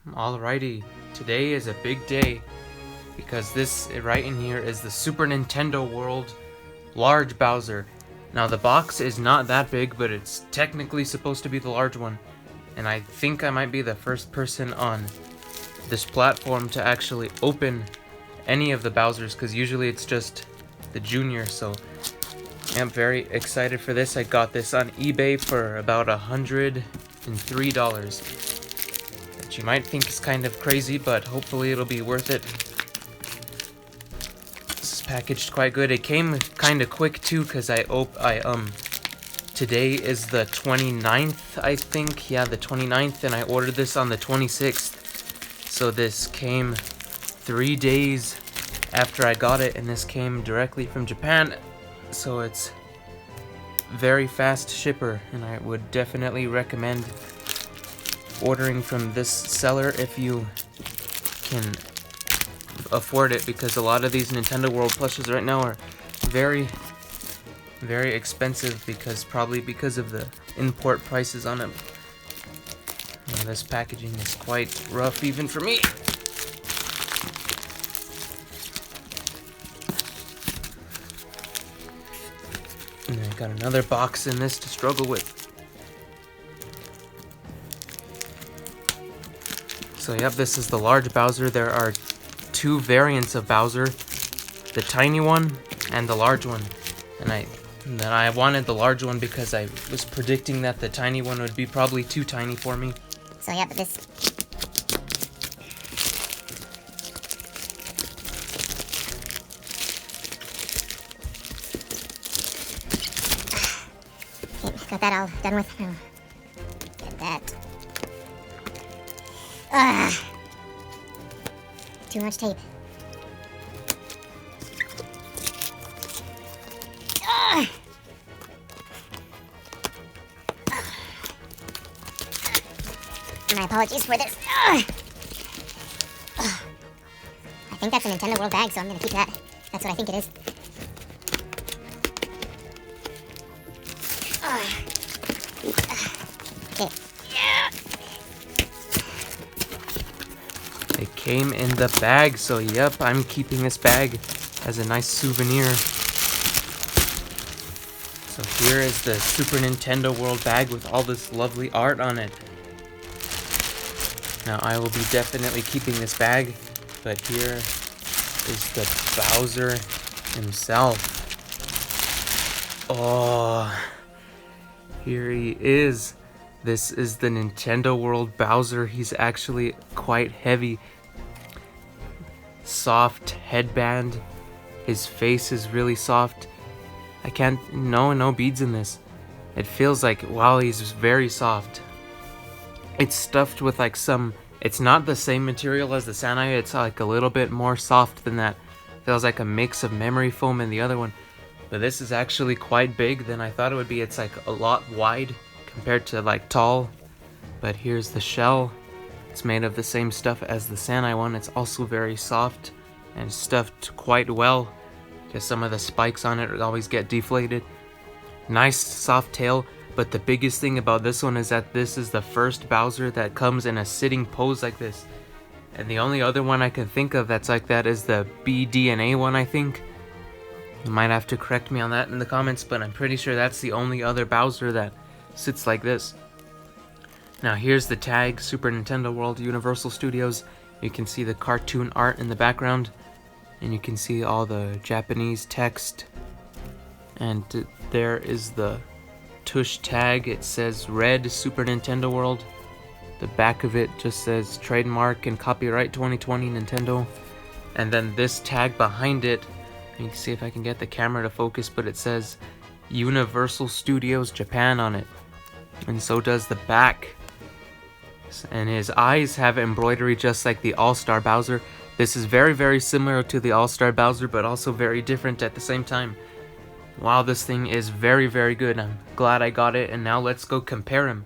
Alrighty, today is a big day because this right in here is the Super Nintendo World large Bowser. Now the box is not that big, but it's technically supposed to be the large one. And I think I might be the first person on this platform to actually open any of the Bowsers, because usually it's just the Junior, so I'm very excited for this. I got this on eBay for about $103. Which you might think is kind of crazy, but hopefully it'll be worth it. This is packaged quite good. It came kind of quick too, because today is the 29th, I think. Yeah, the 29th, and I ordered this on the 26th. So this came 3 days after I got it, and this came directly from Japan. So it's very fast shipper, and I would definitely recommend ordering from this seller if you can afford it, because a lot of these Nintendo World plushes right now are very expensive, probably because of the import prices on them. And this packaging is quite rough even for me. And I got another box in this to struggle with. So yep, this is the large Bowser. There are two variants of Bowser, the tiny one and the large one. And I wanted the large one because I was predicting that the tiny one would be probably too tiny for me. So yeah, but this... Okay, got that all done with. Oh, get that. Too much tape. My apologies for this. I think that's a Nintendo World bag, so I'm gonna keep that. That's what I think it is. Okay. It came in the bag, so yep, I'm keeping this bag as a nice souvenir. So here is the Super Nintendo World bag with all this lovely art on it. Now I will be definitely keeping this bag, but here is the Bowser himself. Oh, here he is. This is the Nintendo World Bowser. He's actually quite heavy. Soft headband. His face is really soft. No beads in this. It feels like, wow, he's very soft. It's stuffed with like it's not the same material as the Sanai, it's like a little bit more soft than that. Feels like a mix of memory foam and the other one. But this is actually quite big than I thought it would be. It's like a lot wide compared to like tall. But here's the shell. It's made of the same stuff as the Sanai one. It's also very soft and stuffed quite well, because some of the spikes on it always get deflated. Nice soft tail. But the biggest thing about this one is that this is the first Bowser that comes in a sitting pose like this. And the only other one I can think of that's like that is the BDNA one, I think. You might have to correct me on that in the comments, but I'm pretty sure that's the only other Bowser that sits like this. Now here's the tag, Super Nintendo World Universal Studios. You can see the cartoon art in the background, and you can see all the Japanese text. And there is the tush tag. It says red Super Nintendo World. The back of it just says trademark and copyright 2020 Nintendo. And then this tag behind it, you can see if I can get the camera to focus, but it says Universal Studios Japan on it. And so does the back. And his eyes have embroidery just like the All-Star Bowser. This is very similar to the All-Star Bowser, but also very different at the same time. Wow, this thing is very good. I'm glad I got it, and now let's go compare him.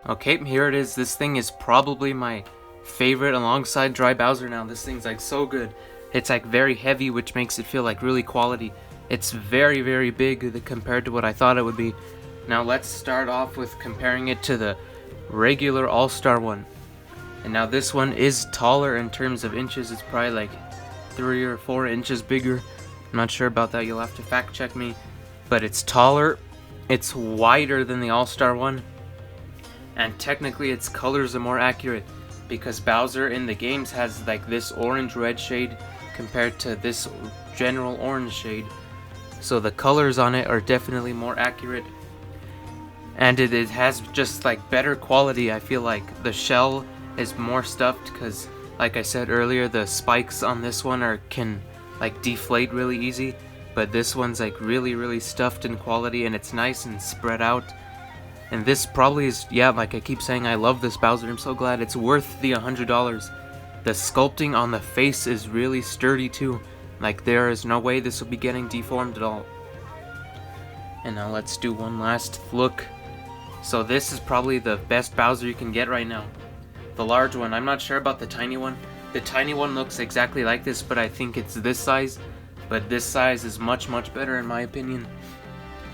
Okay, here it is. This thing is probably my favorite alongside Dry Bowser now. This thing's like so good. It's like very heavy, which makes it feel like really quality. It's very big compared to what I thought it would be. Now let's start off with comparing it to the regular All-Star one. And now this one is taller in terms of inches. It's probably like 3 or 4 inches bigger. I'm not sure about that. You'll have to fact check me. But it's taller. It's wider than the All-Star one. And technically its colors are more accurate, because Bowser in the games has like this orange-red shade compared to this general orange shade. So the colors on it are definitely more accurate. And it has just like better quality. I feel like the shell is more stuffed because, like I said earlier, the spikes on this one can like deflate really easy, but this one's like really stuffed in quality, and it's nice and spread out. And this probably is, yeah, like I keep saying, I love this Bowser. I'm so glad it's worth the $100. The sculpting on the face is really sturdy too. Like there is no way this will be getting deformed at all. And now let's do one last look. So this is probably the best Bowser you can get right now. The large one. I'm not sure about the tiny one. The tiny one looks exactly like this, but I think it's this size. But this size is much better in my opinion.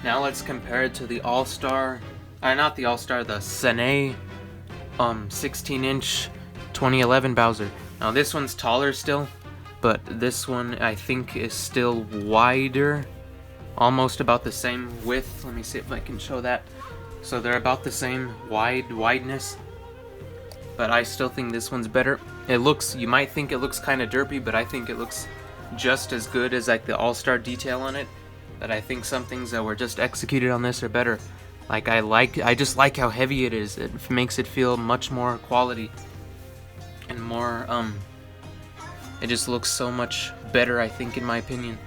Now let's compare it to the All-Star, not the All-Star, the Sene 16-inch 2011 Bowser. Now this one's taller still, but this one I think is still wider. Almost about the same width. Let me see if I can show that. So they're about the same wideness. But I still think this one's better. It looks, you might think it looks kind of derpy, but I think it looks just as good as like the All-Star detail on it. But I think some things that were just executed on this are better. Like I just like how heavy it is. It makes it feel much more quality and more it just looks so much better, I think, in my opinion.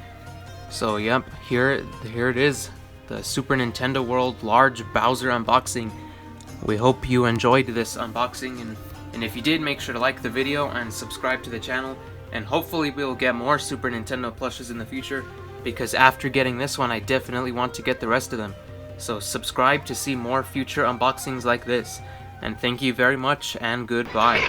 So yep, here it is, the Super Nintendo World large Bowser unboxing. We hope you enjoyed this unboxing, and if you did, make sure to like the video and subscribe to the channel, and hopefully we'll get more Super Nintendo plushes in the future, because after getting this one I definitely want to get the rest of them. So subscribe to see more future unboxings like this, and thank you very much, and goodbye.